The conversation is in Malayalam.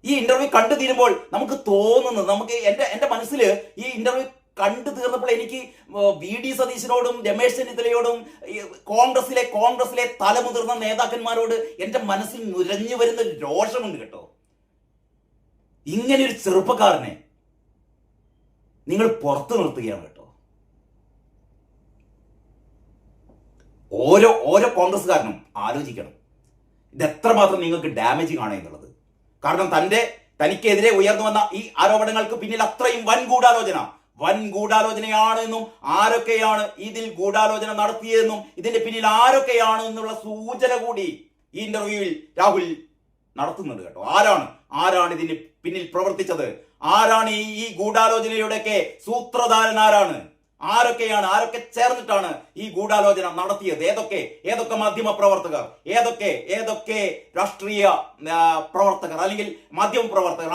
ഈ ഇന്റർവ്യൂ കണ്ടു തീരുമ്പോൾ നമുക്ക് തോന്നുന്നത്, നമുക്ക് എന്റെ മനസ്സിൽ ഈ ഇന്റർവ്യൂ കണ്ടു തീർന്നപ്പോൾ എനിക്ക് VD സതീശനോടും രമേശ് ചെന്നിത്തലയോടും കോൺഗ്രസിലെ തലമുതിർന്ന നേതാക്കന്മാരോട് എന്റെ മനസ്സിൽ നുരഞ്ഞു വരുന്ന രോഷമുണ്ട് കേട്ടോ. ഇങ്ങനെ ഒരു ചെറുപ്പക്കാരനെ നിങ്ങൾ പുറത്തു നിർത്തുകയാണ് കേട്ടോ. ഓരോ കോൺഗ്രസ്സുകാരനും ആലോചിക്കണം ഇത് എത്രമാത്രം നിങ്ങൾക്ക് ഡാമേജിങ് ആണ് എന്നുള്ളത്. കാരണം തനിക്കെതിരെ ഉയർന്നു വന്ന ഈ ആരോപണങ്ങൾക്ക് പിന്നിൽ അത്രയും വൻ ഗൂഢാലോചനയാണ് എന്നും ആരൊക്കെയാണ് ഇതിൽ ഗൂഢാലോചന നടത്തിയതെന്നും ഇതിന്റെ പിന്നിൽ ആരൊക്കെയാണ് എന്നുള്ള സൂചന കൂടി ഈ ഇന്റർവ്യൂവിൽ രാഹുൽ നടത്തുന്നുണ്ട് കേട്ടോ. ആരാണ് ഇതിന് പിന്നിൽ പ്രവർത്തിച്ചത്, ആരാണ് ഈ ഗൂഢാലോചനയുടെയൊക്കെ സൂത്രധാരൻ, ആരൊക്കെ ചേർന്നിട്ടാണ് ഈ ഗൂഢാലോചന നടത്തിയത്, ഏതൊക്കെ മാധ്യമ പ്രവർത്തകർ, ഏതൊക്കെ രാഷ്ട്രീയ പ്രവർത്തകർ അല്ലെങ്കിൽ മാധ്യമ പ്രവർത്തകർ